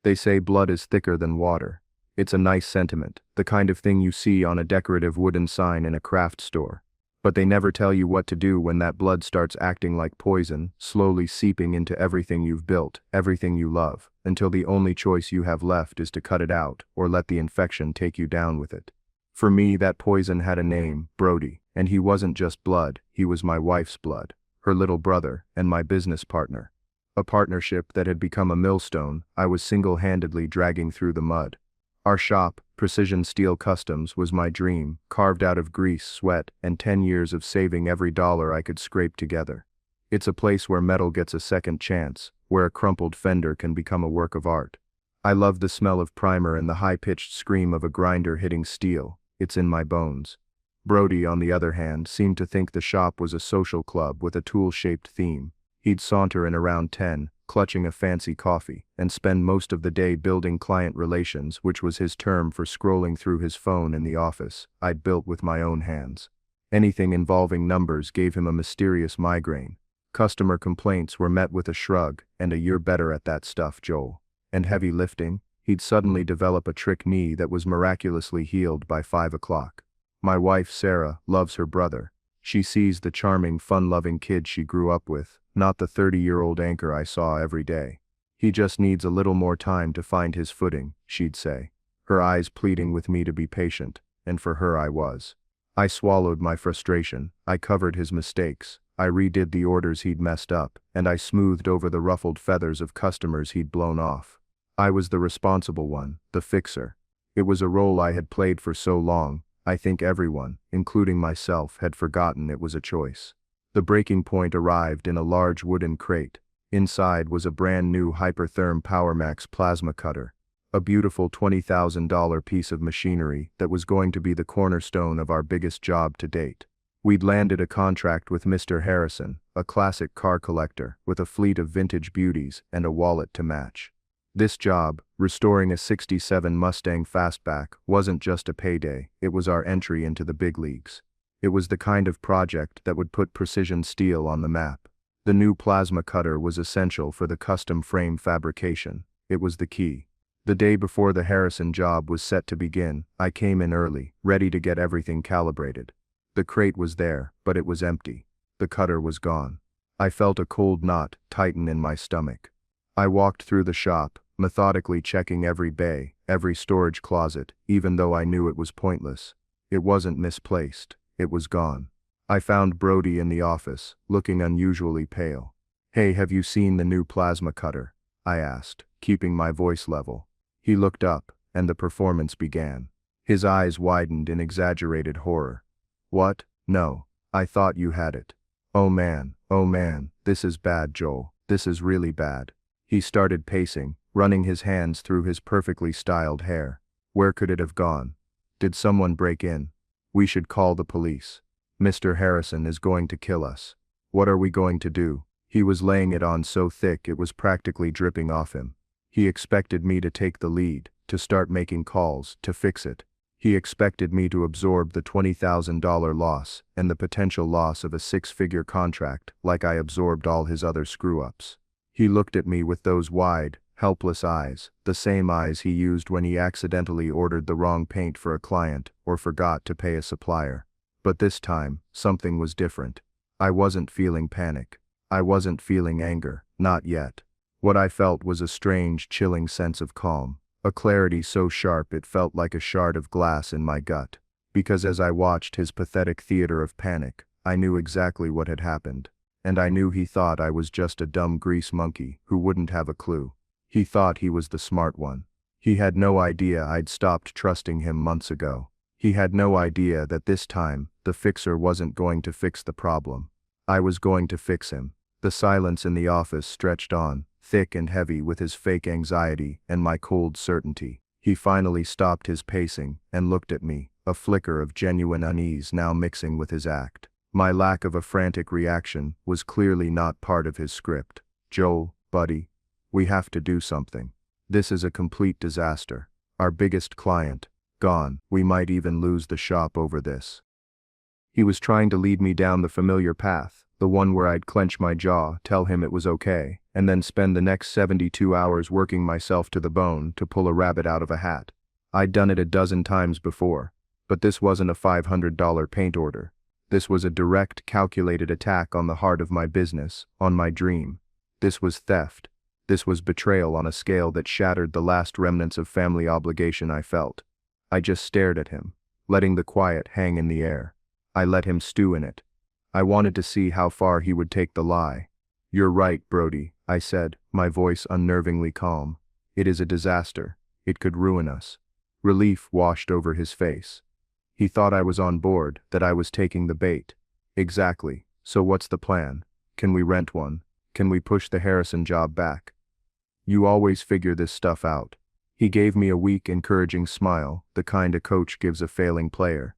They say blood is thicker than water. It's a nice sentiment, the kind of thing you see on a decorative wooden sign in a craft store. But they never tell you what to do when that blood starts acting like poison, slowly seeping into everything you've built, everything you love, until the only choice you have left is to cut it out or let the infection take you down with it. For me, that poison had a name, Brody, and he wasn't just blood, he was my wife's blood, her little brother, and my business partner. A partnership that had become a millstone I was single-handedly dragging through the mud. Our shop, Precision Steel Customs, was my dream, carved out of grease, sweat, and 10 years of saving every dollar I could scrape together. It's a place where metal gets a second chance, where a crumpled fender can become a work of art. I love the smell of primer and the high-pitched scream of a grinder hitting steel. It's in my bones. Brody, on the other hand, seemed to think the shop was a social club with a tool-shaped theme. He'd saunter in around 10, clutching a fancy coffee, and spend most of the day building client relations, which was his term for scrolling through his phone in the office I'd built with my own hands. Anything involving numbers gave him a mysterious migraine. Customer complaints were met with a shrug and a "you're better at that stuff, Joel." And heavy lifting, he'd suddenly develop a trick knee that was miraculously healed by 5 o'clock. My wife, Sarah, loves her brother. She sees the charming, fun-loving kid she grew up with, not the 30-year-old anchor I saw every day. He just needs a little more time to find his footing, she'd say, her eyes pleading with me to be patient, and for her I was. I swallowed my frustration, I covered his mistakes, I redid the orders he'd messed up, and I smoothed over the ruffled feathers of customers he'd blown off. I was the responsible one, the fixer. It was a role I had played for so long, I think everyone, including myself, had forgotten it was a choice. The breaking point arrived in a large wooden crate. Inside was a brand new Hypertherm PowerMax plasma cutter, a beautiful $20,000 piece of machinery that was going to be the cornerstone of our biggest job to date. We'd landed a contract with Mr. Harrison, a classic car collector with a fleet of vintage beauties and a wallet to match. This job, restoring a '67 Mustang Fastback, wasn't just a payday, it was our entry into the big leagues. It was the kind of project that would put Precision Steel on the map. The new plasma cutter was essential for the custom frame fabrication. It was the key. The day before the Harrison job was set to begin, I came in early, ready to get everything calibrated. The crate was there, but it was empty. The cutter was gone. I felt a cold knot tighten in my stomach. I walked through the shop, methodically checking every bay, every storage closet, even though I knew it was pointless. It wasn't misplaced. It was gone. I found Brody in the office, looking unusually pale. "Hey, have you seen the new plasma cutter?" I asked, keeping my voice level. He looked up, and the performance began. His eyes widened in exaggerated horror. "What? No. I thought you had it." Oh man, this is bad, Joel. This is really bad." He started pacing, running his hands through his perfectly styled hair. "Where could it have gone? Did someone break in? We should call the police. Mr. Harrison is going to kill us. What are we going to do?" He was laying it on so thick it was practically dripping off him. He expected me to take the lead, to start making calls, to fix it. He expected me to absorb the $20,000 loss and the potential loss of a 6-figure contract like I absorbed all his other screw-ups. He looked at me with those wide, helpless eyes, the same eyes he used when he accidentally ordered the wrong paint for a client or forgot to pay a supplier. But this time, something was different. I wasn't feeling panic. I wasn't feeling anger, not yet. What I felt was a strange, chilling sense of calm, a clarity so sharp it felt like a shard of glass in my gut. Because as I watched his pathetic theater of panic, I knew exactly what had happened. And I knew he thought I was just a dumb grease monkey who wouldn't have a clue. He thought he was the smart one. He had no idea I'd stopped trusting him months ago. He had no idea that this time, the fixer wasn't going to fix the problem. I was going to fix him. The silence in the office stretched on, thick and heavy with his fake anxiety and my cold certainty. He finally stopped his pacing and looked at me, a flicker of genuine unease now mixing with his act. My lack of a frantic reaction was clearly not part of his script. "Joel, buddy, we have to do something. This is a complete disaster. Our biggest client, gone. We might even lose the shop over this." He was trying to lead me down the familiar path, The one where I'd clench my jaw, tell him it was okay, and then spend the next 72 hours working myself to the bone to pull a rabbit out of a hat. I'd done it a dozen times before, but this wasn't a $500 paint order. This was a direct, calculated attack on the heart of my business, on my dream. This was theft. This was betrayal on a scale that shattered the last remnants of family obligation I felt. I just stared at him, letting the quiet hang in the air. I let him stew in it. I wanted to see how far he would take the lie. "You're right, Brody," I said, my voice unnervingly calm. "It is a disaster. It could ruin us." Relief washed over his face. He thought I was on board, that I was taking the bait. "Exactly. So what's the plan? Can we rent one? Can we push the Harrison job back?" "You always figure this stuff out." He gave me a weak, encouraging smile, the kind a coach gives a failing player.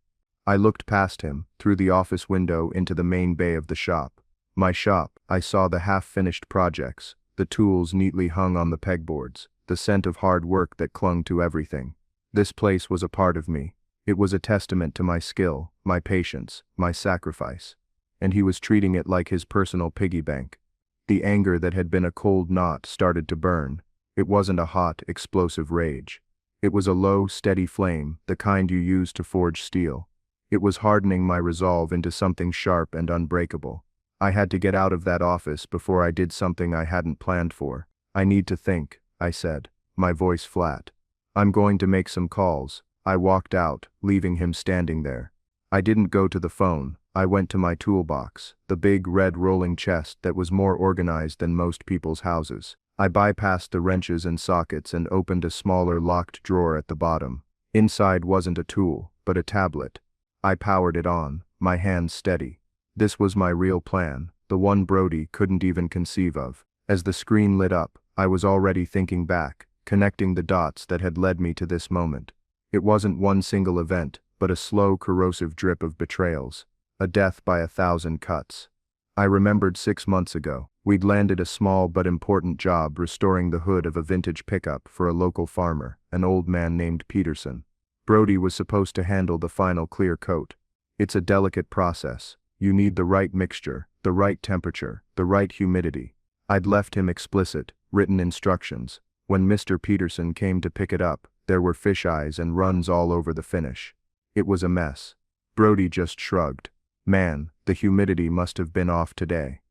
I looked past him, through the office window into the main bay of the shop. My shop, I saw the half-finished projects, the tools neatly hung on the pegboards, the scent of hard work that clung to everything. This place was a part of me. It was a testament to my skill, my patience, my sacrifice. And he was treating it like his personal piggy bank. The anger that had been a cold knot started to burn. It wasn't a hot, explosive rage. It was a low, steady flame, the kind you use to forge steel. It was hardening my resolve into something sharp and unbreakable. I had to get out of that office before I did something I hadn't planned for. "I need to think," I said, my voice flat. "I'm going to make some calls." I walked out, leaving him standing there. I didn't go to the phone. I went to my toolbox, the big red rolling chest that was more organized than most people's houses. I bypassed the wrenches and sockets and opened a smaller locked drawer at the bottom. Inside wasn't a tool, but a tablet. I powered it on, my hands steady. This was my real plan, the one Brody couldn't even conceive of. As the screen lit up, I was already thinking back, connecting the dots that had led me to this moment. It wasn't one single event, but a slow, corrosive drip of betrayals. A death by 1,000 cuts. I remembered 6 months ago, we'd landed a small but important job restoring the hood of a vintage pickup for a local farmer, an old man named Peterson. Brody was supposed to handle the final clear coat. It's a delicate process. You need the right mixture, the right temperature, the right humidity. I'd left him explicit, written instructions. When Mr. Peterson came to pick it up, there were fisheyes and runs all over the finish. It was a mess. Brody just shrugged. "Man, the humidity must have been off today."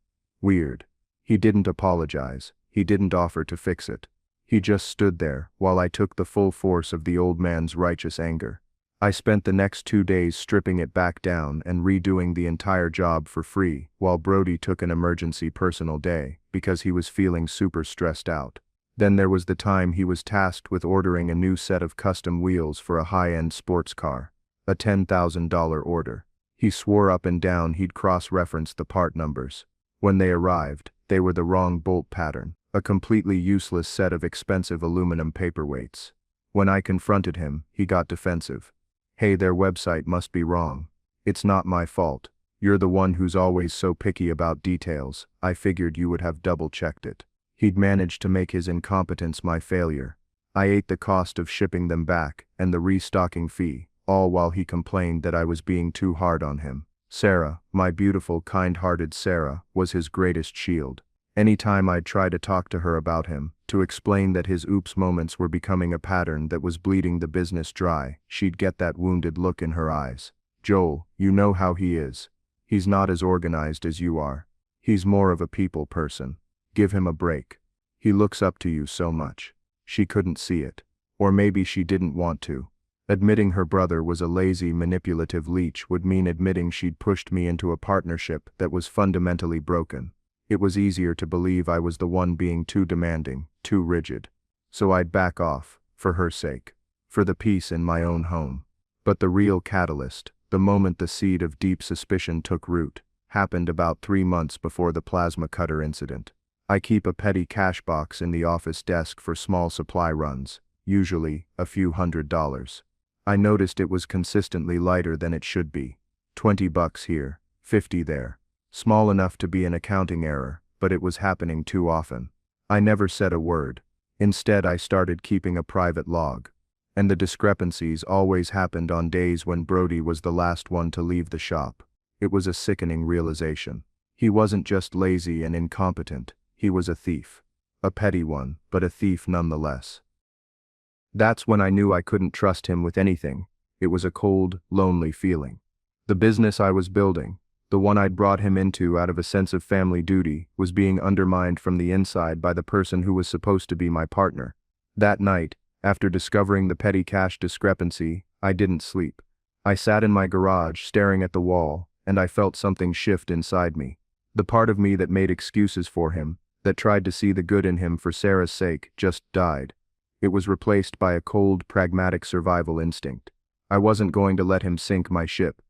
Weird. He didn't apologize. He didn't offer to fix it. He just stood there, while I took the full force of the old man's righteous anger. I spent the next 2 days stripping it back down and redoing the entire job for free, while Brody took an emergency personal day, because he was feeling super stressed out. Then there was the time he was tasked with ordering a new set of custom wheels for a high-end sports car. A $10,000 order. He swore up and down he'd cross-referenced the part numbers. When they arrived, they were the wrong bolt pattern, a completely useless set of expensive aluminum paperweights. When I confronted him, he got defensive. "Hey, their website must be wrong. It's not my fault. You're the one who's always so picky about details. I figured you would have double-checked it." He'd managed to make his incompetence my failure. I ate the cost of shipping them back, and the restocking fee, all while he complained that I was being too hard on him. Sarah, my beautiful, kind-hearted Sarah, was his greatest shield. Any time I'd try to talk to her about him, to explain that his oops moments were becoming a pattern that was bleeding the business dry, she'd get that wounded look in her eyes. "Joel, you know how he is. He's not as organized as you are. He's more of a people person. Give him a break. He looks up to you so much." She couldn't see it. Or maybe she didn't want to. Admitting her brother was a lazy, manipulative leech would mean admitting she'd pushed me into a partnership that was fundamentally broken. It was easier to believe I was the one being too demanding, too rigid. So I'd back off, for her sake. For the peace in my own home. But the real catalyst, the moment the seed of deep suspicion took root, happened about 3 months before the plasma cutter incident. I keep a petty cash box in the office desk for small supply runs, usually a few $100s. I noticed it was consistently lighter than it should be. $20 here, 50 there. Small enough to be an accounting error, but it was happening too often. I never said a word. Instead, I started keeping a private log. And the discrepancies always happened on days when Brody was the last one to leave the shop. It was a sickening realization. He wasn't just lazy and incompetent, he was a thief. A petty one, but a thief nonetheless. That's when I knew I couldn't trust him with anything. It was a cold, lonely feeling. The business I was building, the one I'd brought him into out of a sense of family duty, was being undermined from the inside by the person who was supposed to be my partner. That night, after discovering the petty cash discrepancy, I didn't sleep. I sat in my garage staring at the wall, and I felt something shift inside me. The part of me that made excuses for him, that tried to see the good in him for Sarah's sake, just died. It was replaced by a cold, pragmatic survival instinct. I wasn't going to let him sink my ship.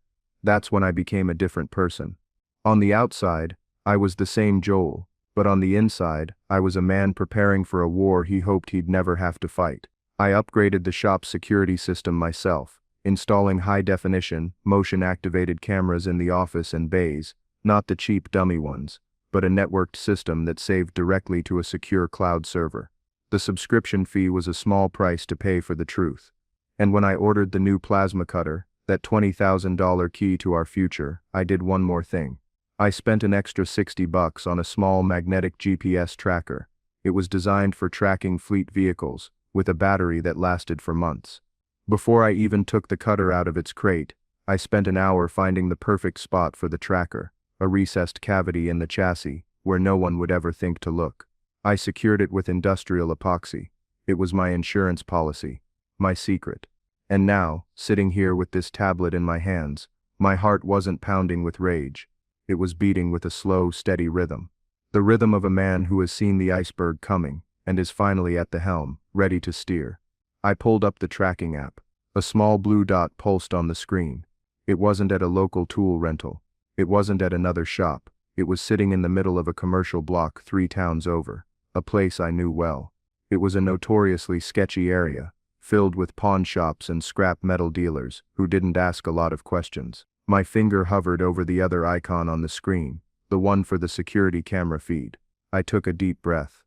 That's when I became a different person. On the outside, I was the same Joel, but on the inside, I was a man preparing for a war he hoped he'd never have to fight. I upgraded the shop's security system myself, installing high-definition, motion-activated cameras in the office and bays, not the cheap dummy ones, but a networked system that saved directly to a secure cloud server. The subscription fee was a small price to pay for the truth. And when I ordered the new plasma cutter, that $20,000 key to our future, I did one more thing. I spent an extra $60 on a small magnetic GPS tracker. It was designed for tracking fleet vehicles, with a battery that lasted for months. Before I even took the cutter out of its crate, I spent an hour finding the perfect spot for the tracker, a recessed cavity in the chassis, where no one would ever think to look. I secured it with industrial epoxy. It was my insurance policy, my secret. And now, sitting here with this tablet in my hands, my heart wasn't pounding with rage. It was beating with a slow, steady rhythm. The rhythm of a man who has seen the iceberg coming, and is finally at the helm, ready to steer. I pulled up the tracking app. A small blue dot pulsed on the screen. It wasn't at a local tool rental. It wasn't at another shop. It was sitting in the middle of a commercial block 3 towns over, a place I knew well. It was a notoriously sketchy area, filled with pawn shops and scrap metal dealers who didn't ask a lot of questions. My finger hovered over the other icon on the screen, the one for the security camera feed. I took a deep breath.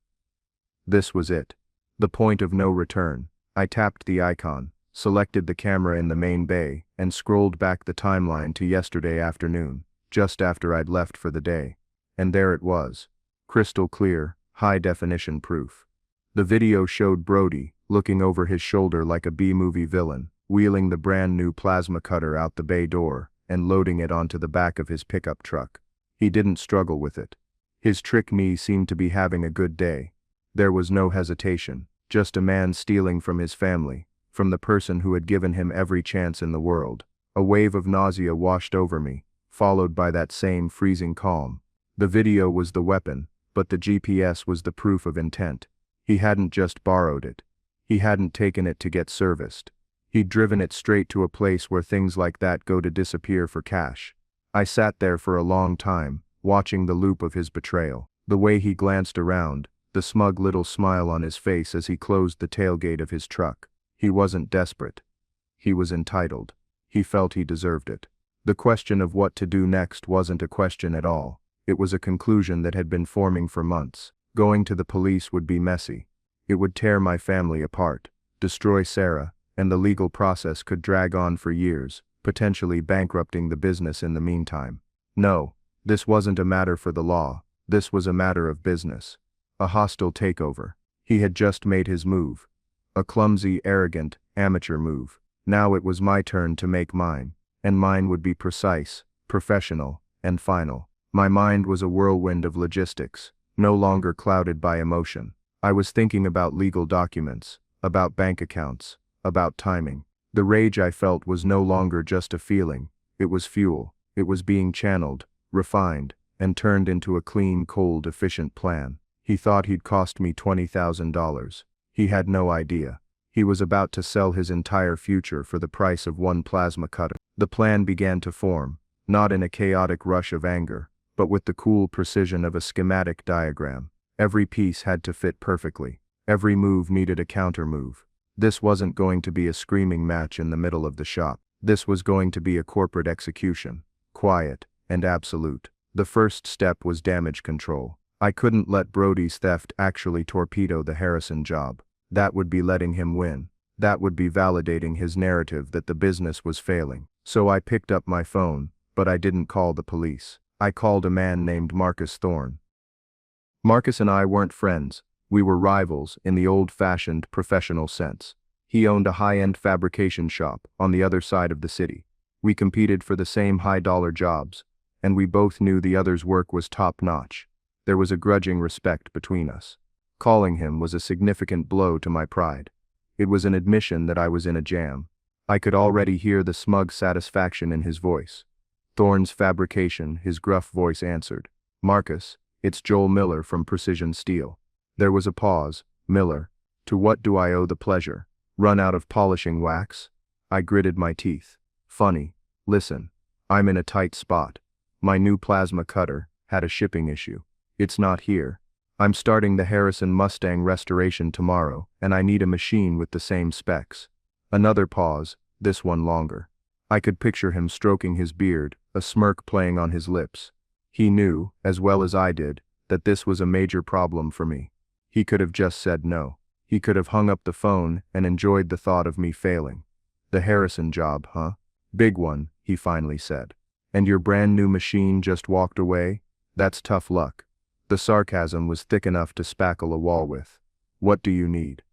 This was it. The point of no return. I tapped the icon, selected the camera in the main bay, and scrolled back the timeline to yesterday afternoon, just after I'd left for the day. And there it was. Crystal clear, high-definition proof. The video showed Brody, looking over his shoulder like a B-movie villain, wheeling the brand-new plasma cutter out the bay door and loading it onto the back of his pickup truck. He didn't struggle with it. His trick me seemed to be having a good day. There was no hesitation, just a man stealing from his family, from the person who had given him every chance in the world. A wave of nausea washed over me, followed by that same freezing calm. The video was the weapon, but the GPS was the proof of intent. He hadn't just borrowed it. He hadn't taken it to get serviced. He'd driven it straight to a place where things like that go to disappear for cash. I sat there for a long time, watching the loop of his betrayal. The way he glanced around, the smug little smile on his face as he closed the tailgate of his truck. He wasn't desperate. He was entitled. He felt he deserved it. The question of what to do next wasn't a question at all. It was a conclusion that had been forming for months. Going to the police would be messy. It would tear my family apart, destroy Sarah, and the legal process could drag on for years, potentially bankrupting the business in the meantime. No, this wasn't a matter for the law. This was a matter of business. A hostile takeover. He had just made his move. A clumsy, arrogant, amateur move. Now it was my turn to make mine, and mine would be precise, professional, and final. My mind was a whirlwind of logistics, no longer clouded by emotion. I was thinking about legal documents, about bank accounts, about timing. The rage I felt was no longer just a feeling. It was fuel. It was being channeled, refined, and turned into a clean, cold, efficient plan. He thought he'd cost me $20,000. He had no idea. He was about to sell his entire future for the price of one plasma cutter. The plan began to form, not in a chaotic rush of anger, but with the cool precision of a schematic diagram. Every piece had to fit perfectly. Every move needed a counter-move. This wasn't going to be a screaming match in the middle of the shop. This was going to be a corporate execution, quiet and absolute. The first step was damage control. I couldn't let Brody's theft actually torpedo the Harrison job. That would be letting him win. That would be validating his narrative that the business was failing. So I picked up my phone, but I didn't call the police. I called a man named Marcus Thorne. Marcus and I weren't friends. We were rivals in the old-fashioned professional sense. He owned a high-end fabrication shop on the other side of the city. We competed for the same high-dollar jobs, and we both knew the other's work was top-notch. There was a grudging respect between us. Calling him was a significant blow to my pride. It was an admission that I was in a jam. I could already hear the smug satisfaction in his voice. Thorne's fabrication, his gruff voice answered. "Marcus, it's Joel Miller from Precision Steel." There was a pause. "Miller, to what do I owe the pleasure? Run out of polishing wax?" I gritted my teeth. "Funny. Listen, I'm in a tight spot. My new plasma cutter had a shipping issue. It's not here. I'm starting the Harrison Mustang restoration tomorrow, and I need a machine with the same specs." Another pause, this one longer. I could picture him stroking his beard, a smirk playing on his lips. He knew, as well as I did, that this was a major problem for me. He could have just said no. He could have hung up the phone and enjoyed the thought of me failing. "The Harrison job, huh? Big one," he finally said. "And your brand new machine just walked away? That's tough luck." The sarcasm was thick enough to spackle a wall with. "What do you need?"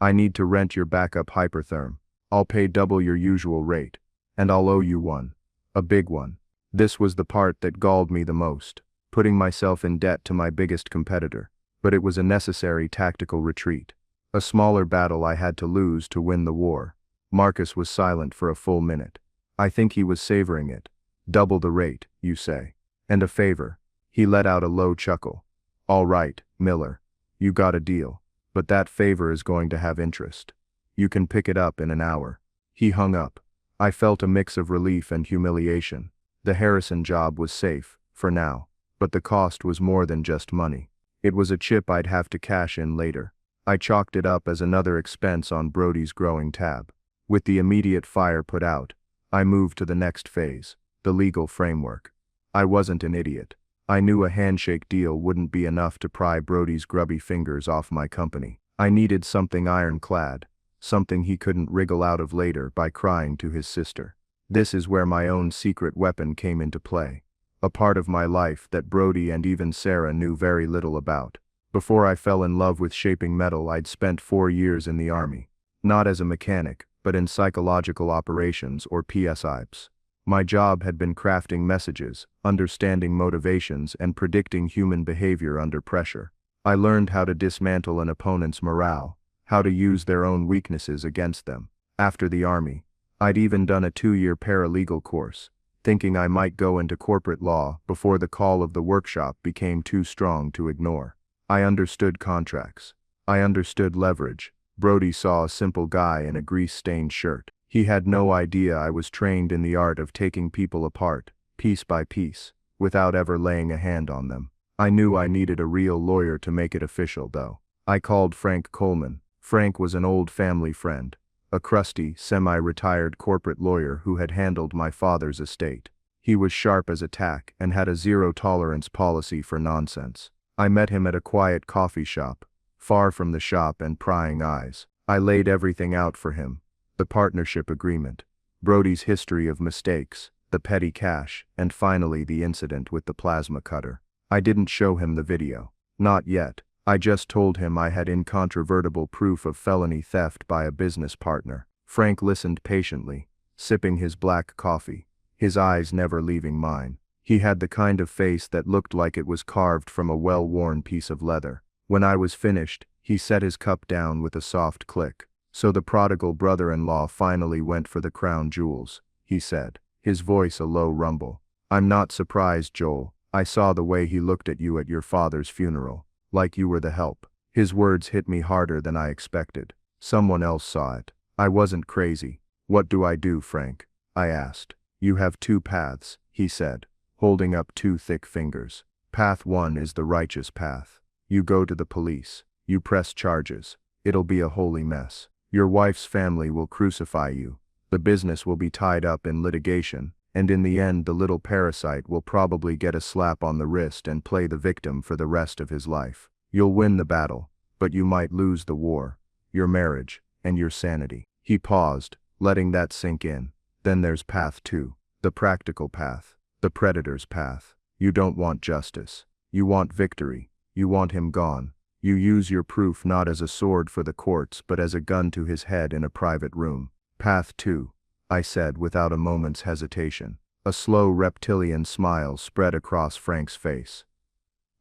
"I need to rent your backup hypertherm. I'll pay double your usual rate. And I'll owe you one. A big one." This was the part that galled me the most, putting myself in debt to my biggest competitor. But it was a necessary tactical retreat. A smaller battle I had to lose to win the war. Marcus was silent for a full minute. I think he was savoring it. "Double the rate, you say. And a favor." He let out a low chuckle. "All right, Miller. You got a deal. But that favor is going to have interest. You can pick it up in an hour." He hung up. I felt a mix of relief and humiliation. The Harrison job was safe, for now. But the cost was more than just money. It was a chip I'd have to cash in later. I chalked it up as another expense on Brody's growing tab. With the immediate fire put out, I moved to the next phase, the legal framework. I wasn't an idiot. I knew a handshake deal wouldn't be enough to pry Brody's grubby fingers off my company. I needed something ironclad, something he couldn't wriggle out of later by crying to his sister. This is where my own secret weapon came into play. A part of my life that Brody and even Sarah knew very little about. Before I fell in love with shaping metal, I'd spent 4 years in the Army. Not as a mechanic, but in psychological operations or PSIPs. My job had been crafting messages, understanding motivations, and predicting human behavior under pressure. I learned how to dismantle an opponent's morale, how to use their own weaknesses against them. After the Army, I'd even done a 2-year paralegal course, thinking I might go into corporate law before the call of the workshop became too strong to ignore. I understood contracts. I understood leverage. Brody saw a simple guy in a grease-stained shirt. He had no idea I was trained in the art of taking people apart, piece by piece, without ever laying a hand on them. I knew I needed a real lawyer to make it official, though. I called Frank Coleman. Frank was an old family friend, a crusty, semi-retired corporate lawyer who had handled my father's estate. He was sharp as a tack and had a zero-tolerance policy for nonsense. I met him at a quiet coffee shop, far from the shop and prying eyes. I laid everything out for him. The partnership agreement, Brody's history of mistakes, the petty cash, and finally the incident with the plasma cutter. I didn't show him the video. Not yet. I just told him I had incontrovertible proof of felony theft by a business partner. Frank listened patiently, sipping his black coffee, his eyes never leaving mine. He had the kind of face that looked like it was carved from a well-worn piece of leather. When I was finished, he set his cup down with a soft click. "So the prodigal brother-in-law finally went for the crown jewels," he said, his voice a low rumble. "I'm not surprised, Joel. I saw the way he looked at you at your father's funeral, like you were the help." His words hit me harder than I expected. Someone else saw it. I wasn't crazy. "What do I do, Frank?" I asked. "You have 2 paths," he said, holding up 2 thick fingers. "Path 1 is the righteous path. You go to the police. You press charges. It'll be a holy mess. Your wife's family will crucify you. The business will be tied up in litigation, and in the end the little parasite will probably get a slap on the wrist and play the victim for the rest of his life. You'll win the battle, but you might lose the war, your marriage, and your sanity." He paused, letting that sink in. "Then there's path 2, the practical path, the predator's path. You don't want justice. You want victory. You want him gone. You use your proof not as a sword for the courts but as a gun to his head in a private room. Path 2, I said without a moment's hesitation. A slow reptilian smile spread across Frank's face.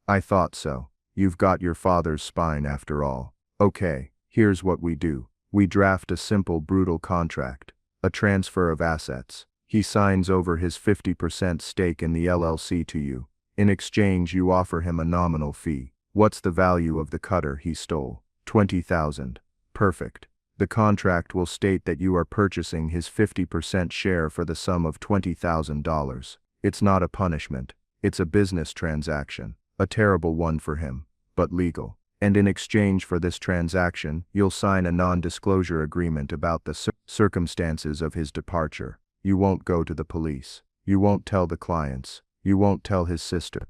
I thought so. You've got your father's spine after all. Okay, here's what we do. We draft a simple brutal contract. A transfer of assets. He signs over his 50% stake in the LLC to you. In exchange you offer him a nominal fee. What's the value of the cutter he stole? 20,000. Perfect. The contract will state that you are purchasing his 50% share for the sum of $20,000. It's not a punishment. It's a business transaction. A terrible one for him, but legal. And in exchange for this transaction, you'll sign a non-disclosure agreement about the circumstances of his departure. You won't go to the police. You won't tell the clients. You won't tell his sister.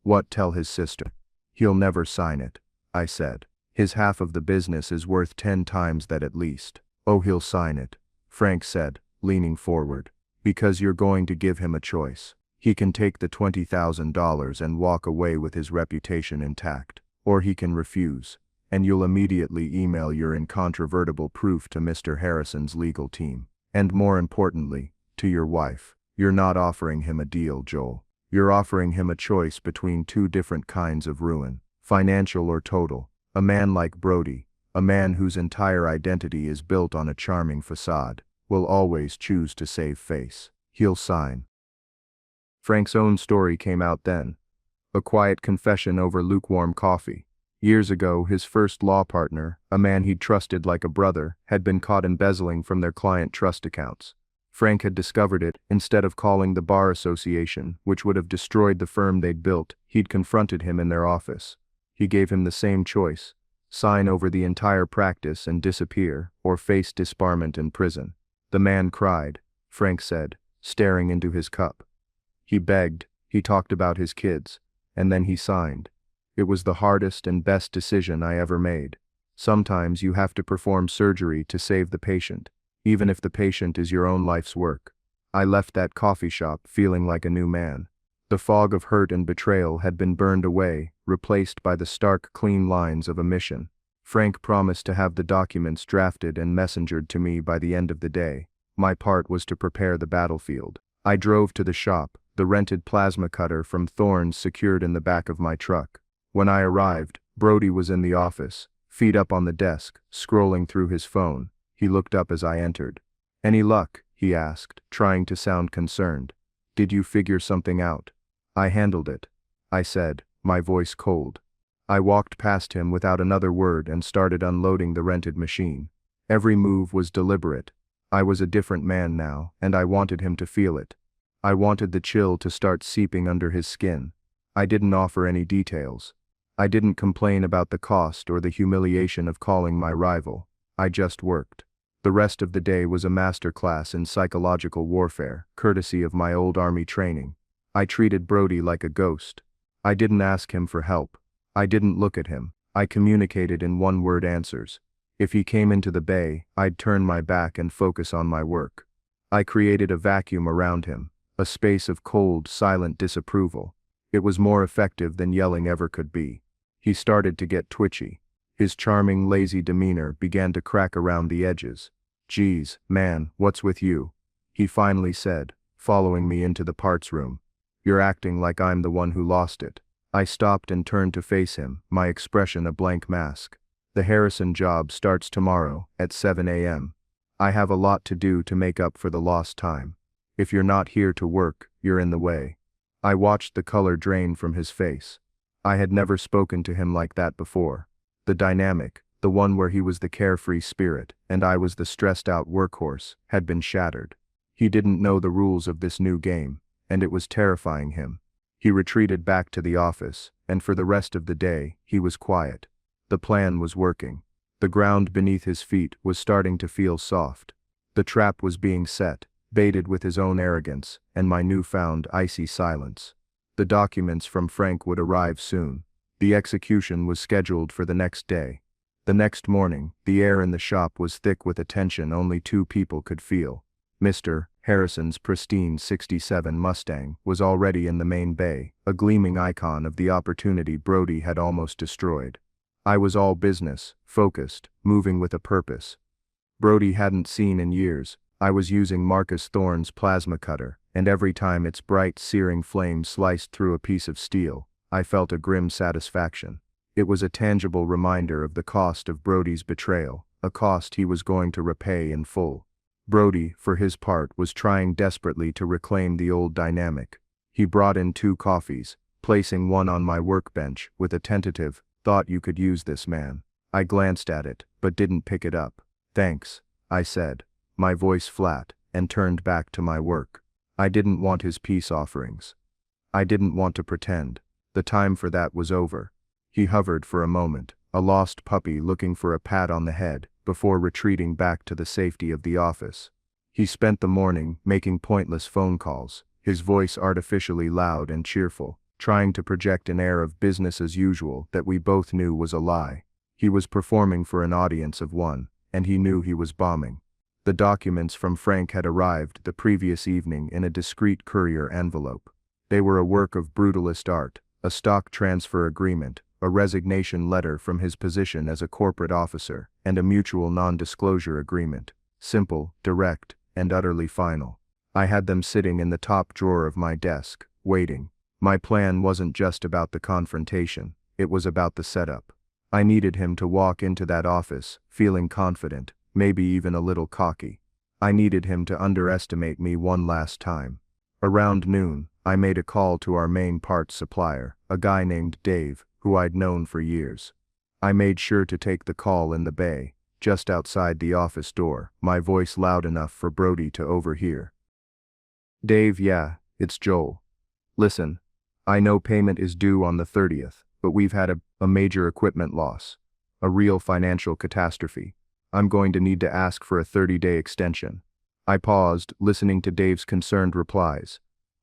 What, tell his sister? He'll never sign it, I said. His half of the business is worth 10 times that at least. Oh, he'll sign it, Frank said, leaning forward. Because you're going to give him a choice. He can take the $20,000 and walk away with his reputation intact. Or he can refuse, and you'll immediately email your incontrovertible proof to Mr. Harrison's legal team. And more importantly, to your wife. You're not offering him a deal, Joel. You're offering him a choice between two different kinds of ruin, financial or total. A man like Brody, a man whose entire identity is built on a charming facade, will always choose to save face. He'll sign. Frank's own story came out then. A quiet confession over lukewarm coffee. Years ago, his first law partner, a man he'd trusted like a brother, had been caught embezzling from their client trust accounts. Frank had discovered it. Instead of calling the bar association, which would have destroyed the firm they'd built, he'd confronted him in their office. He gave him the same choice: sign over the entire practice and disappear, or face disbarment in prison. The man cried, Frank said, staring into his cup. He begged, he talked about his kids, and then he signed. It was the hardest and best decision I ever made. Sometimes you have to perform surgery to save the patient, even if the patient is your own life's work. I left that coffee shop feeling like a new man. The fog of hurt and betrayal had been burned away, replaced by the stark, clean lines of a mission. Frank promised to have the documents drafted and messengered to me by the end of the day. My part was to prepare the battlefield. I drove to the shop, the rented plasma cutter from Thorne's secured in the back of my truck. When I arrived, Brody was in the office, feet up on the desk, scrolling through his phone. He looked up as I entered. Any luck? He asked, trying to sound concerned. Did you figure something out? I handled it, I said, my voice cold. I walked past him without another word and started unloading the rented machine. Every move was deliberate. I was a different man now, and I wanted him to feel it. I wanted the chill to start seeping under his skin. I didn't offer any details. I didn't complain about the cost or the humiliation of calling my rival. I just worked. The rest of the day was a masterclass in psychological warfare, courtesy of my old army training. I treated Brody like a ghost. I didn't ask him for help. I didn't look at him. I communicated in one-word answers. If he came into the bay, I'd turn my back and focus on my work. I created a vacuum around him, a space of cold, silent disapproval. It was more effective than yelling ever could be. He started to get twitchy. His charming, lazy demeanor began to crack around the edges. Geez, man, what's with you? He finally said, following me into the parts room. You're acting like I'm the one who lost it. I stopped and turned to face him, my expression a blank mask. The Harrison job starts tomorrow at 7 a.m. I have a lot to do to make up for the lost time. If you're not here to work, you're in the way. I watched the color drain from his face. I had never spoken to him like that before. The dynamic, the one where he was the carefree spirit and I was the stressed-out workhorse, had been shattered. He didn't know the rules of this new game, and it was terrifying him. He retreated back to the office, and for the rest of the day, he was quiet. The plan was working. The ground beneath his feet was starting to feel soft. The trap was being set, baited with his own arrogance and my newfound icy silence. The documents from Frank would arrive soon. The execution was scheduled for the next day. The next morning, the air in the shop was thick with a tension only two people could feel. Mr. Harrison's pristine '67 Mustang was already in the main bay, a gleaming icon of the opportunity Brody had almost destroyed. I was all business, focused, moving with a purpose. Brody hadn't seen in years. I was using Marcus Thorne's plasma cutter, and every time its bright, searing flame sliced through a piece of steel, I felt a grim satisfaction. It was a tangible reminder of the cost of Brody's betrayal, a cost he was going to repay in full. Brody, for his part, was trying desperately to reclaim the old dynamic. He brought in 2 coffees, placing one on my workbench with a tentative, "Thought you could use this, man." I glanced at it, but didn't pick it up. "Thanks," I said, my voice flat, and turned back to my work. I didn't want his peace offerings. I didn't want to pretend. The time for that was over. He hovered for a moment, a lost puppy looking for a pat on the head, before retreating back to the safety of the office. He spent the morning making pointless phone calls, his voice artificially loud and cheerful, trying to project an air of business as usual that we both knew was a lie. He was performing for an audience of one, and he knew he was bombing. The documents from Frank had arrived the previous evening in a discreet courier envelope. They were a work of brutalist art, a stock transfer agreement, a resignation letter from his position as a corporate officer, and a mutual non-disclosure agreement. Simple, direct, and utterly final. I had them sitting in the top drawer of my desk, waiting. My plan wasn't just about the confrontation, it was about the setup. I needed him to walk into that office, feeling confident, maybe even a little cocky. I needed him to underestimate me one last time. Around noon, I made a call to our main parts supplier, a guy named Dave, who I'd known for years. I made sure to take the call in the bay, just outside the office door, my voice loud enough for Brody to overhear. "Dave, yeah, it's Joel. Listen, I know payment is due on the 30th, but we've had a major equipment loss. A real financial catastrophe. I'm going to need to ask for a 30-day extension." I paused, listening to Dave's concerned replies.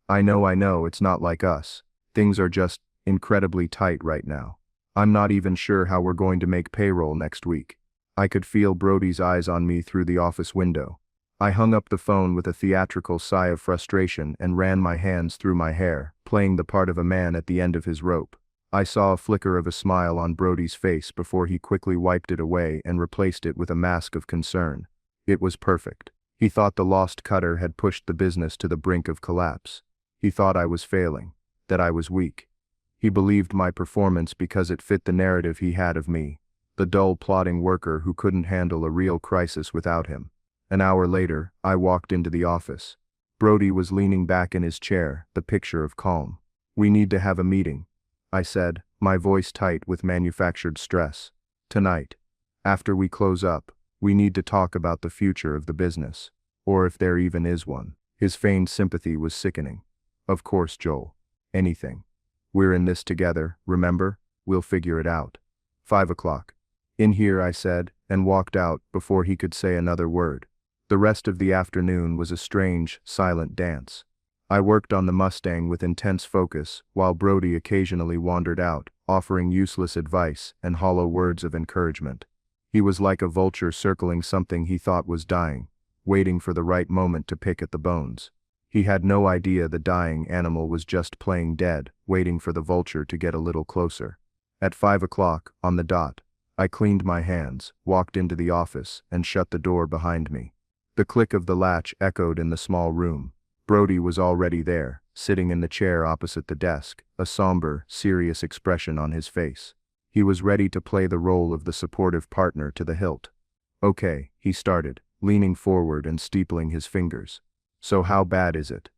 I know, it's not like us. Things are just incredibly tight right now. I'm not even sure how we're going to make payroll next week." I could feel Brody's eyes on me through the office window. I hung up the phone with a theatrical sigh of frustration and ran my hands through my hair, playing the part of a man at the end of his rope. I saw a flicker of a smile on Brody's face before he quickly wiped it away and replaced it with a mask of concern. It was perfect. He thought the lost cutter had pushed the business to the brink of collapse. He thought I was failing, that I was weak. He believed my performance because it fit the narrative he had of me, the dull, plodding worker who couldn't handle a real crisis without him. An hour later, I walked into the office. Brody was leaning back in his chair, the picture of calm. "We need to have a meeting," I said, my voice tight with manufactured stress. "Tonight. After we close up, we need to talk about the future of the business. Or if there even is one." His feigned sympathy was sickening. "Of course, Joel. Anything. We're in this together, remember? We'll figure it out. 5 o'clock. "In here," I said, and walked out before he could say another word. The rest of the afternoon was a strange, silent dance. I worked on the Mustang with intense focus, while Brody occasionally wandered out, offering useless advice and hollow words of encouragement. He was like a vulture circling something he thought was dying, waiting for the right moment to pick at the bones. He had no idea the dying animal was just playing dead, waiting for the vulture to get a little closer. At 5 o'clock, on the dot, I cleaned my hands, walked into the office, and shut the door behind me. The click of the latch echoed in the small room. Brody was already there, sitting in the chair opposite the desk, a somber, serious expression on his face. He was ready to play the role of the supportive partner to the hilt. "Okay," he started, leaning forward and steepling his fingers. "So how bad is it?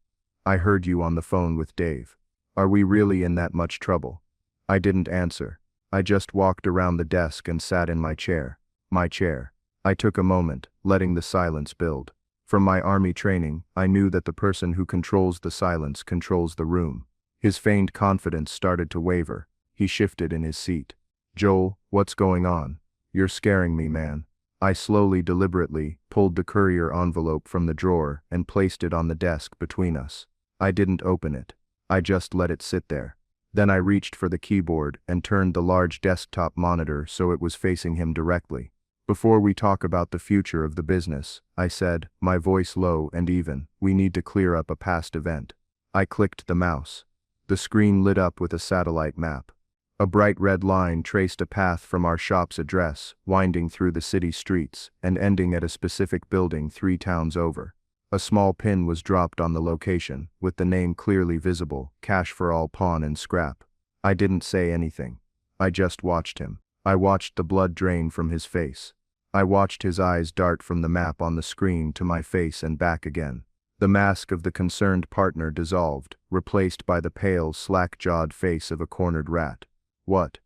I heard you on the phone with Dave. Are we really in that much trouble?" I didn't answer. I just walked around the desk and sat in my chair. My chair. I took a moment, letting the silence build. From my army training, I knew that the person who controls the silence controls the room. His feigned confidence started to waver. He shifted in his seat. "Joel, what's going on? You're scaring me, man." I slowly, deliberately, pulled the courier envelope from the drawer and placed it on the desk between us. I didn't open it. I just let it sit there. Then I reached for the keyboard and turned the large desktop monitor so it was facing him directly. Before we talk about the future of the business, I said, my voice low and even, we need to clear up a past event. I clicked the mouse. The screen lit up with a satellite map. A bright red line traced a path from our shop's address, winding through the city streets and ending at a specific building 3 towns over. A small pin was dropped on the location, with the name clearly visible, Cash for All Pawn and Scrap. I didn't say anything. I just watched him. I watched the blood drain from his face. I watched his eyes dart from the map on the screen to my face and back again. The mask of the concerned partner dissolved, replaced by the pale, slack-jawed face of a cornered rat. What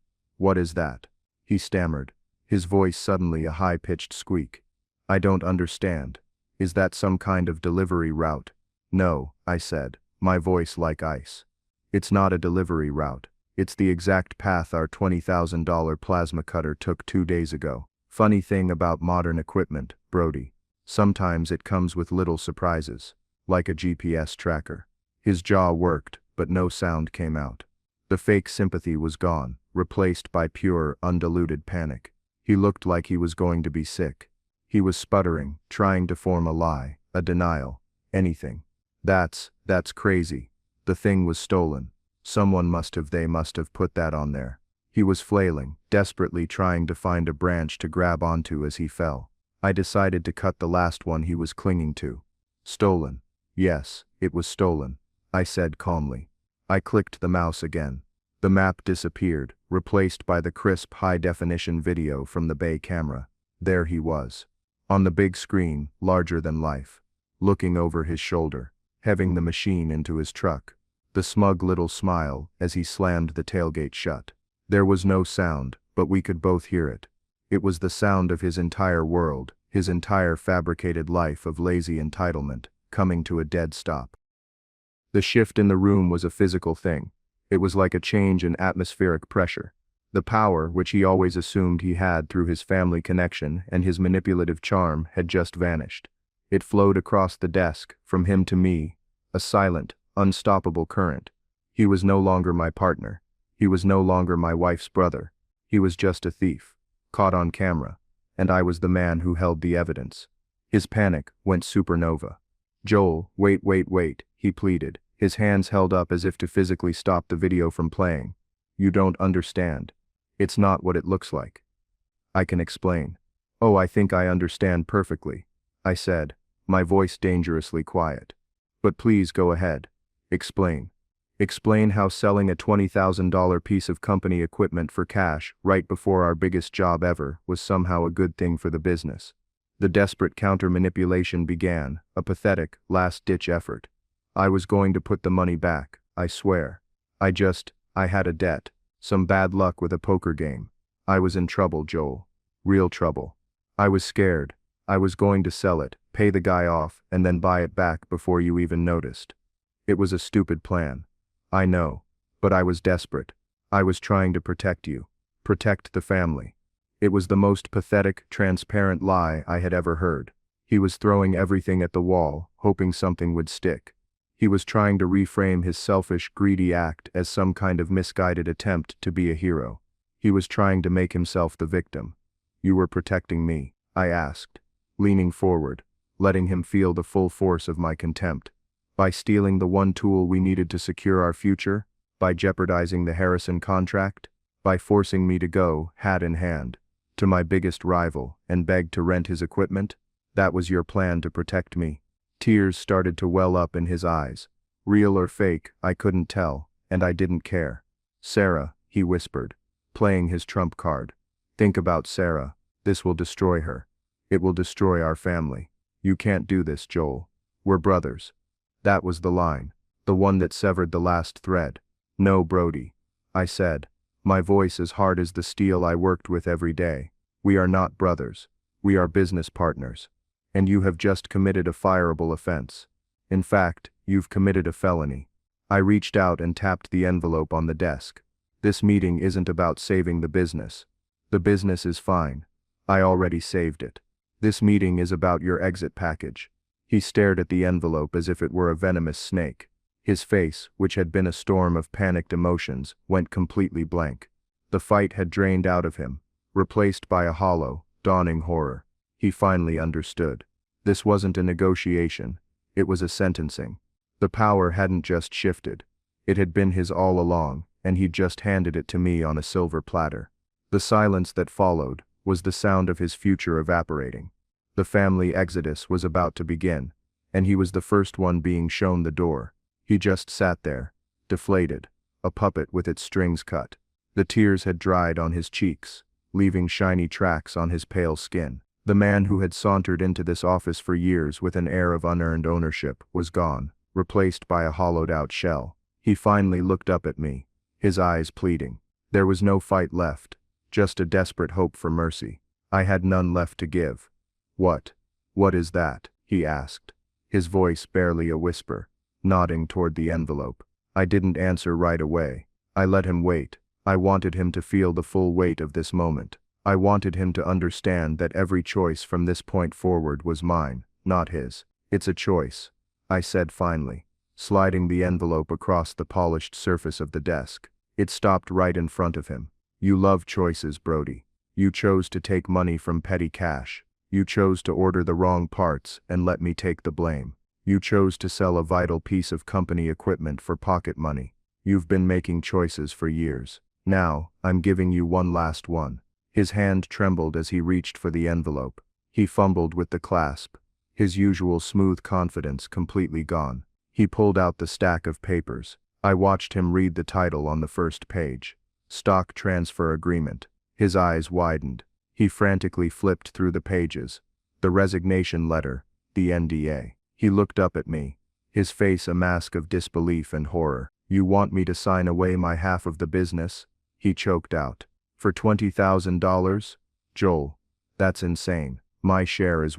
is that? He stammered, his voice suddenly a high-pitched squeak. I don't understand. Is that some kind of delivery route? No, I said, my voice like ice. It's not a delivery route. It's the exact path our $20,000 plasma cutter took 2 days ago. Funny thing about modern equipment, Brody. Sometimes it comes with little surprises, like a GPS tracker. His jaw worked, but no sound came out. The fake sympathy was gone, replaced by pure, undiluted panic. He looked like he was going to be sick. He was sputtering, trying to form a lie, a denial, anything. That's crazy. The thing was stolen. They must have put that on there. He was flailing, desperately trying to find a branch to grab onto as he fell. I decided to cut the last one he was clinging to. Stolen. Yes, it was stolen, I said calmly. I clicked the mouse again. The map disappeared, replaced by the crisp high-definition video from the Bay camera. There he was. On the big screen, larger than life. Looking over his shoulder, heaving the machine into his truck. The smug little smile as he slammed the tailgate shut. There was no sound, but we could both hear it. It was the sound of his entire world, his entire fabricated life of lazy entitlement, coming to a dead stop. The shift in the room was a physical thing. It was like a change in atmospheric pressure. The power, which he always assumed he had through his family connection and his manipulative charm, had just vanished. It flowed across the desk, from him to me, a silent, unstoppable current. He was no longer my partner. He was no longer my wife's brother. He was just a thief, caught on camera, and I was the man who held the evidence. His panic went supernova. Joel, wait, he pleaded, his hands held up as if to physically stop the video from playing. You don't understand. It's not what it looks like. I can explain. Oh, I think I understand perfectly, I said, my voice dangerously quiet. But please go ahead. Explain. Explain how selling a $20,000 piece of company equipment for cash right before our biggest job ever was somehow a good thing for the business. The desperate counter-manipulation began, a pathetic, last-ditch effort. I was going to put the money back, I swear. I had a debt, some bad luck with a poker game. I was in trouble, Joel. Real trouble. I was scared. I was going to sell it, pay the guy off, and then buy it back before you even noticed. It was a stupid plan. I know. But I was desperate. I was trying to protect you. Protect the family. It was the most pathetic, transparent lie I had ever heard. He was throwing everything at the wall, hoping something would stick. He was trying to reframe his selfish, greedy act as some kind of misguided attempt to be a hero. He was trying to make himself the victim. You were protecting me, I asked, leaning forward, letting him feel the full force of my contempt. By stealing the one tool we needed to secure our future, by jeopardizing the Harrison contract, by forcing me to go, hat in hand, to my biggest rival and beg to rent his equipment, that was your plan to protect me. Tears started to well up in his eyes. Real or fake, I couldn't tell, and I didn't care. Sarah, he whispered, playing his trump card. Think about Sarah. This will destroy her. It will destroy our family. You can't do this, Joel. We're brothers. That was the line, the one that severed the last thread. No, Brody, I said, my voice as hard as the steel I worked with every day. We are not brothers. We are business partners. And you have just committed a fireable offense. In fact, you've committed a felony. I reached out and tapped the envelope on the desk. This meeting isn't about saving the business. The business is fine. I already saved it. This meeting is about your exit package. He stared at the envelope as if it were a venomous snake. His face, which had been a storm of panicked emotions, went completely blank. The fight had drained out of him, replaced by a hollow, dawning horror. He finally understood. This wasn't a negotiation. It was a sentencing. The power hadn't just shifted. It had been his all along, and he'd just handed it to me on a silver platter. The silence that followed was the sound of his future evaporating. The family exodus was about to begin, and he was the first one being shown the door. He just sat there, deflated, a puppet with its strings cut. The tears had dried on his cheeks, leaving shiny tracks on his pale skin. The man who had sauntered into this office for years with an air of unearned ownership was gone, replaced by a hollowed-out shell. He finally looked up at me, his eyes pleading. There was no fight left, just a desperate hope for mercy. I had none left to give. What is that?" he asked, his voice barely a whisper, nodding toward the envelope. I didn't answer right away. I let him wait. I wanted him to feel the full weight of this moment. I wanted him to understand that every choice from this point forward was mine, not his. "It's a choice," I said finally, sliding the envelope across the polished surface of the desk. It stopped right in front of him. "You love choices, Brody. You chose to take money from petty cash. You chose to order the wrong parts and let me take the blame. You chose to sell a vital piece of company equipment for pocket money. You've been making choices for years. Now, I'm giving you one last one." His hand trembled as he reached for the envelope. He fumbled with the clasp, his usual smooth confidence completely gone. He pulled out the stack of papers. I watched him read the title on the first page. Stock Transfer Agreement. His eyes widened. He frantically flipped through the pages. The resignation letter, the NDA. He looked up at me, his face a mask of disbelief and horror. "You want me to sign away my half of the business?" he choked out. "For $20,000? Joel, that's insane. My share is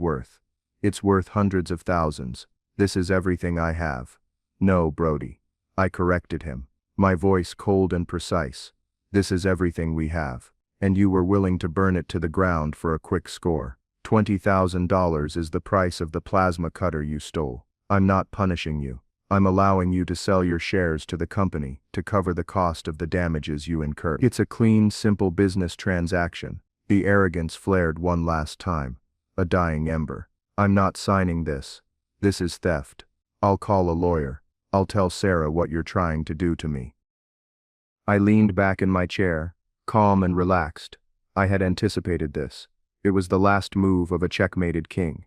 it's worth hundreds of thousands. This is everything I have." "No, Brody," I corrected him, my voice cold and precise. "This is everything we have. And you were willing to burn it to the ground for a quick score. $20,000 is the price of the plasma cutter you stole. I'm not punishing you. I'm allowing you to sell your shares to the company to cover the cost of the damages you incurred. It's a clean, simple business transaction." The arrogance flared one last time, a dying ember. "I'm not signing this. This is theft. I'll call a lawyer. I'll tell Sarah what you're trying to do to me." I leaned back in my chair, calm and relaxed. I had anticipated this. It was the last move of a checkmated king.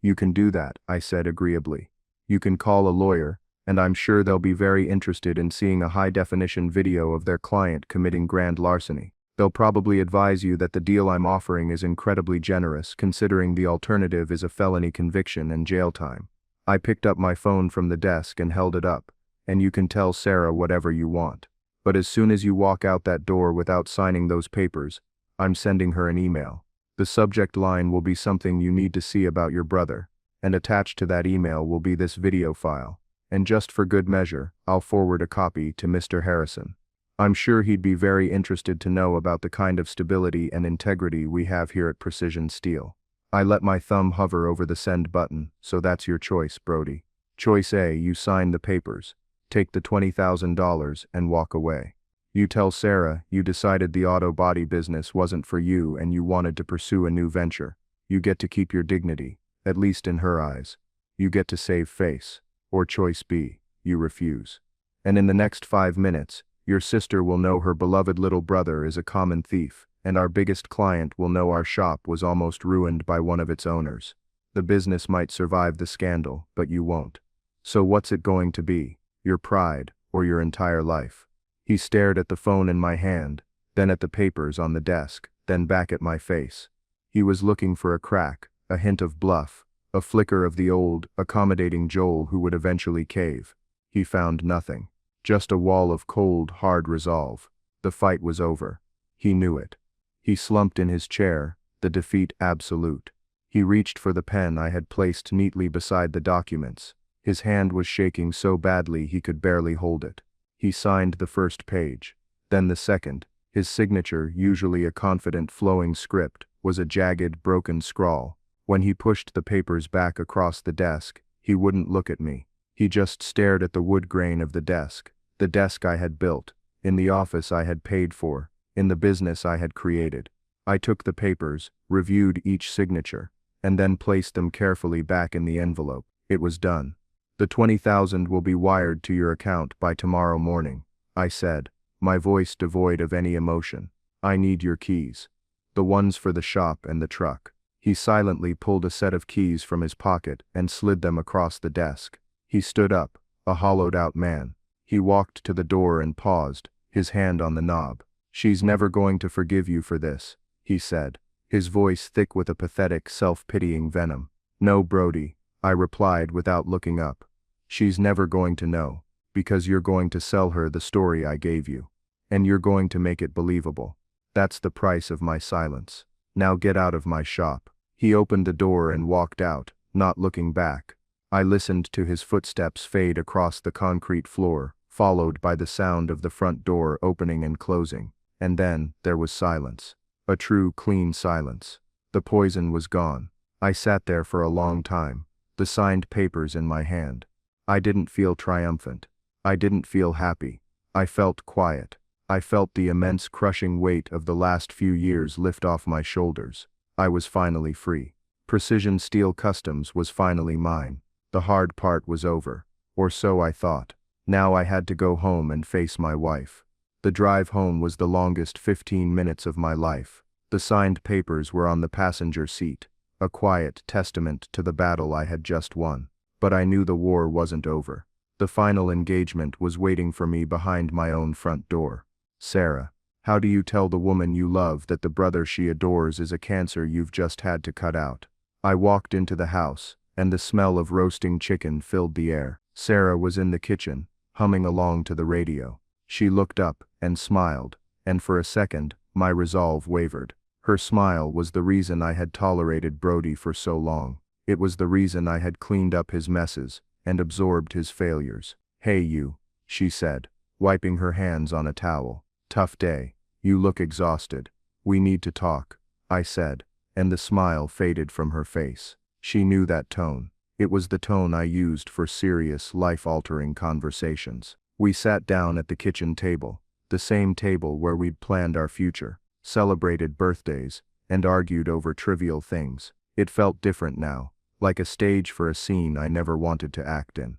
"You can do that," I said agreeably. "You can call a lawyer, and I'm sure they'll be very interested in seeing a high-definition video of their client committing grand larceny. They'll probably advise you that the deal I'm offering is incredibly generous, considering the alternative is a felony conviction and jail time." I picked up my phone from the desk and held it up. "And you can tell Sarah whatever you want. But as soon as you walk out that door without signing those papers, I'm sending her an email. The subject line will be something you need to see about your brother, and attached to that email will be this video file. And just for good measure, I'll forward a copy to Mr. Harrison. I'm sure he'd be very interested to know about the kind of stability and integrity we have here at Precision Steel." I let my thumb hover over the send button. "So that's your choice, Brody. Choice A, you sign the papers, take the $20,000 and walk away. You tell Sarah you decided the auto body business wasn't for you and you wanted to pursue a new venture. You get to keep your dignity, at least in her eyes. You get to save face. Or choice B, you refuse. And in the next 5 minutes, your sister will know her beloved little brother is a common thief, and our biggest client will know our shop was almost ruined by one of its owners. The business might survive the scandal, but you won't. So what's it going to be? Your pride, or your entire life?" He stared at the phone in my hand, then at the papers on the desk, then back at my face. He was looking for a crack, a hint of bluff, a flicker of the old, accommodating Joel who would eventually cave. He found nothing. Just a wall of cold, hard resolve. The fight was over. He knew it. He slumped in his chair, the defeat absolute. He reached for the pen I had placed neatly beside the documents. His hand was shaking so badly he could barely hold it. He signed the first page, then the second. His signature, usually a confident flowing script, was a jagged, broken scrawl. When he pushed the papers back across the desk, he wouldn't look at me. He just stared at the wood grain of the desk I had built, in the office I had paid for, in the business I had created. I took the papers, reviewed each signature, and then placed them carefully back in the envelope. It was done. The 20,000 will be wired to your account by tomorrow morning, I said, my voice devoid of any emotion. I need your keys. The ones for the shop and the truck. He silently pulled a set of keys from his pocket and slid them across the desk. He stood up, a hollowed-out man. He walked to the door and paused, his hand on the knob. She's never going to forgive you for this, he said, his voice thick with a pathetic, self-pitying venom. No, Brody, I replied without looking up. She's never going to know, because you're going to sell her the story I gave you. And you're going to make it believable. That's the price of my silence. Now get out of my shop. He opened the door and walked out, not looking back. I listened to his footsteps fade across the concrete floor, followed by the sound of the front door opening and closing. And then, there was silence. A true, clean silence. The poison was gone. I sat there for a long time, the signed papers in my hand. I didn't feel triumphant. I didn't feel happy. I felt quiet. I felt the immense crushing weight of the last few years lift off my shoulders. I was finally free. Precision Steel Customs was finally mine. The hard part was over. Or so I thought. Now I had to go home and face my wife. The drive home was the longest 15 minutes of my life. The signed papers were on the passenger seat, a quiet testament to the battle I had just won. But I knew the war wasn't over. The final engagement was waiting for me behind my own front door. Sarah, how do you tell the woman you love that the brother she adores is a cancer you've just had to cut out? I walked into the house, and the smell of roasting chicken filled the air. Sarah was in the kitchen, humming along to the radio. She looked up and smiled, and for a second, my resolve wavered. Her smile was the reason I had tolerated Brody for so long. It was the reason I had cleaned up his messes and absorbed his failures. Hey you, she said, wiping her hands on a towel. Tough day. You look exhausted. We need to talk, I said, and the smile faded from her face. She knew that tone. It was the tone I used for serious, life-altering conversations. We sat down at the kitchen table, the same table where we'd planned our future, celebrated birthdays, and argued over trivial things. It felt different now, like a stage for a scene I never wanted to act in.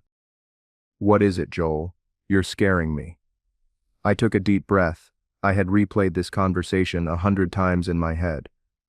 What is it, Joel? You're scaring me. I took a deep breath. I had replayed this conversation 100 times in my head.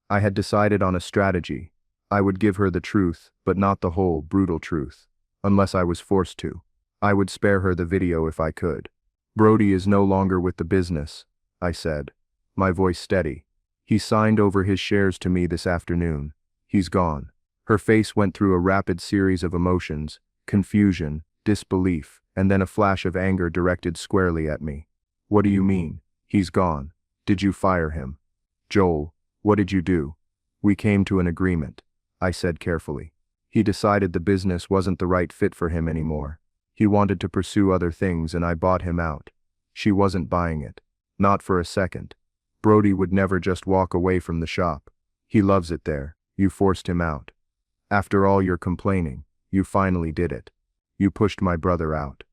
I had decided on a strategy. I would give her the truth, but not the whole, brutal truth. Unless I was forced to. I would spare her the video if I could. Brody is no longer with the business, I said, my voice steady. He signed over his shares to me this afternoon. He's gone. Her face went through a rapid series of emotions, confusion, disbelief, and then a flash of anger directed squarely at me. What do you mean? He's gone. Did you fire him? Joel, what did you do? We came to an agreement, I said carefully. He decided the business wasn't the right fit for him anymore. He wanted to pursue other things and I bought him out. She wasn't buying it. Not for a second. Brody would never just walk away from the shop. He loves it there. You forced him out. After all your complaining, you finally did it. You pushed my brother out.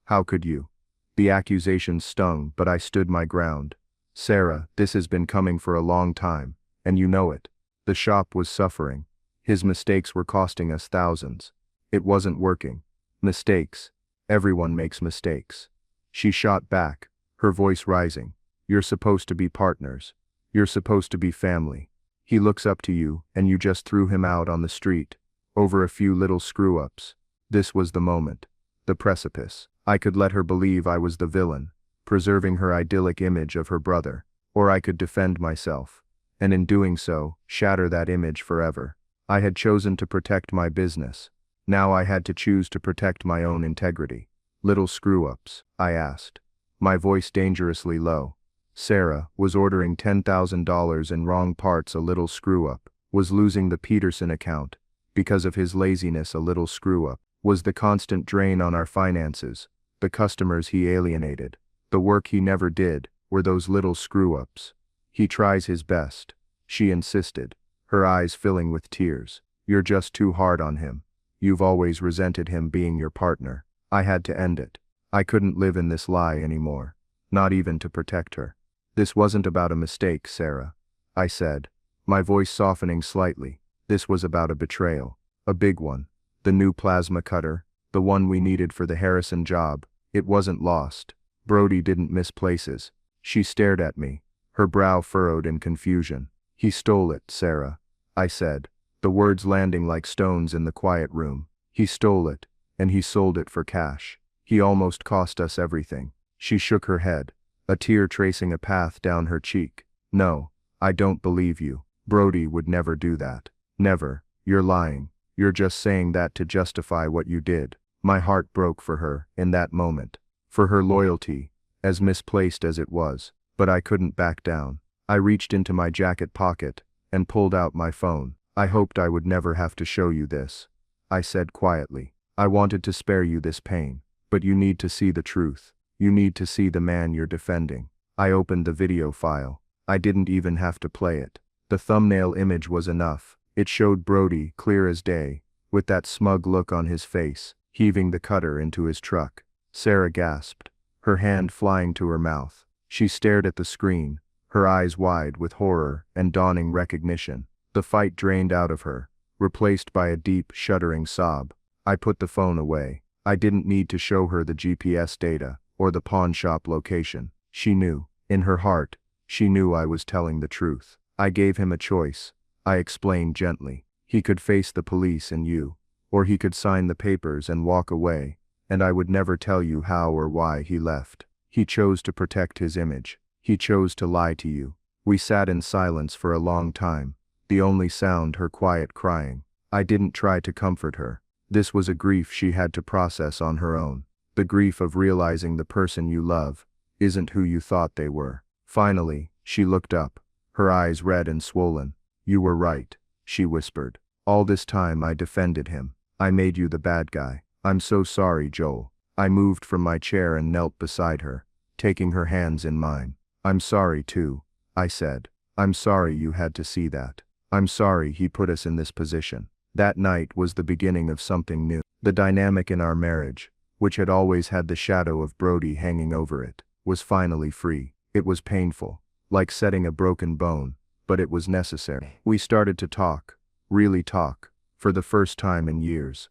How could you? The accusations stung, but I stood my ground. Sarah, this has been coming for a long time, and you know it. The shop was suffering. His mistakes were costing us thousands. It wasn't working. Mistakes. Everyone makes mistakes. She shot back, her voice rising. You're supposed to be partners. You're supposed to be family. He looks up to you, and you just threw him out on the street, over a few little screw-ups. This was the moment. The precipice. I could let her believe I was the villain, preserving her idyllic image of her brother, or I could defend myself, and in doing so, shatter that image forever. I had chosen to protect my business. Now I had to choose to protect my own integrity. Little screw-ups, I asked, my voice dangerously low. Sarah was ordering $10,000 in wrong parts. A little screw-up was losing the Peterson account. Because of his laziness, a little screw-up was the constant drain on our finances. The customers he alienated, the work he never did, were those little screw-ups. He tries his best, she insisted, her eyes filling with tears. You're just too hard on him. You've always resented him being your partner. I had to end it. I couldn't live in this lie anymore, not even to protect her. This wasn't about a mistake, Sarah. I said, my voice softening slightly. This was about a betrayal. A big one. The new plasma cutter, the one we needed for the Harrison job. It wasn't lost. Brody didn't miss places. She stared at me, her brow furrowed in confusion. He stole it, Sarah, I said, the words landing like stones in the quiet room. He stole it, and he sold it for cash. He almost cost us everything. She shook her head, a tear tracing a path down her cheek. No, I don't believe you. Brody would never do that. Never. You're lying. You're just saying that to justify what you did. My heart broke for her, in that moment. For her loyalty, as misplaced as it was. But I couldn't back down. I reached into my jacket pocket, and pulled out my phone. I hoped I would never have to show you this, I said quietly. I wanted to spare you this pain. But you need to see the truth. You need to see the man you're defending. I opened the video file. I didn't even have to play it. The thumbnail image was enough. It showed Brody, clear as day, with that smug look on his face, heaving the cutter into his truck. Sarah gasped, her hand flying to her mouth. She stared at the screen, her eyes wide with horror and dawning recognition. The fight drained out of her, replaced by a deep, shuddering sob. I put the phone away. I didn't need to show her the GPS data, or the pawn shop location. She knew. In her heart, she knew I was telling the truth. I gave him a choice. I explained gently. He could face the police and you, or he could sign the papers and walk away, and I would never tell you how or why he left. He chose to protect his image. He chose to lie to you. We sat in silence for a long time, the only sound her quiet crying. I didn't try to comfort her. This was a grief she had to process on her own. The grief of realizing the person you love isn't who you thought they were. Finally, she looked up, her eyes red and swollen. You were right, she whispered. All this time I defended him. I made you the bad guy. I'm so sorry, Joel. I moved from my chair and knelt beside her, taking her hands in mine. I'm sorry too, I said. I'm sorry you had to see that. I'm sorry he put us in this position. That night was the beginning of something new. The dynamic in our marriage, which had always had the shadow of Brody hanging over it, was finally free. It was painful, like setting a broken bone, but it was necessary. We started to talk, really talk, for the first time in years.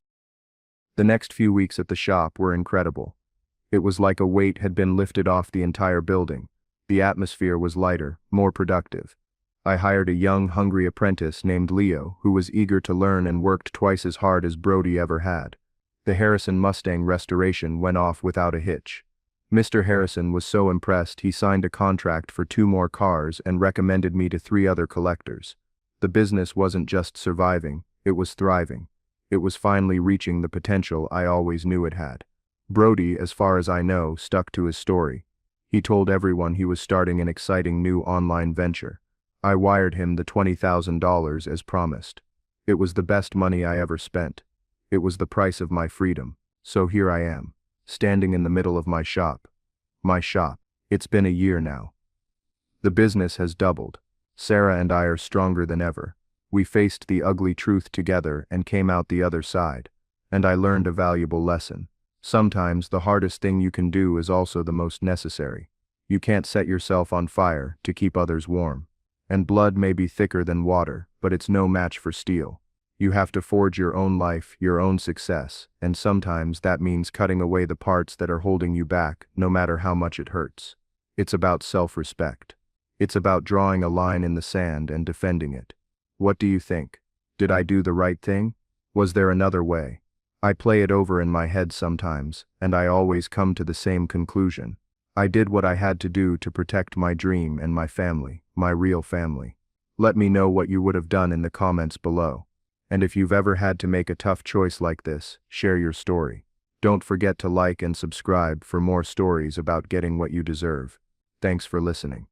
The next few weeks at the shop were incredible. It was like a weight had been lifted off the entire building. The atmosphere was lighter, more productive. I hired a young, hungry apprentice named Leo who was eager to learn and worked twice as hard as Brody ever had. The Harrison Mustang restoration went off without a hitch. Mr. Harrison was so impressed he signed a contract for 2 more cars and recommended me to 3 other collectors. The business wasn't just surviving, it was thriving. It was finally reaching the potential I always knew it had. Brody, as far as I know, stuck to his story. He told everyone he was starting an exciting new online venture. I wired him the $20,000 as promised. It was the best money I ever spent. It was the price of my freedom. So here I am, standing in the middle of my shop. My shop. It's been a year now. The business has doubled. Sarah and I are stronger than ever. We faced the ugly truth together and came out the other side. And I learned a valuable lesson. Sometimes the hardest thing you can do is also the most necessary. You can't set yourself on fire to keep others warm. And blood may be thicker than water, but it's no match for steel. You have to forge your own life, your own success, and sometimes that means cutting away the parts that are holding you back, no matter how much it hurts. It's about self-respect. It's about drawing a line in the sand and defending it. What do you think? Did I do the right thing? Was there another way? I play it over in my head sometimes, and I always come to the same conclusion. I did what I had to do to protect my dream and my family, my real family. Let me know what you would have done in the comments below. And if you've ever had to make a tough choice like this, share your story. Don't forget to like and subscribe for more stories about getting what you deserve. Thanks for listening.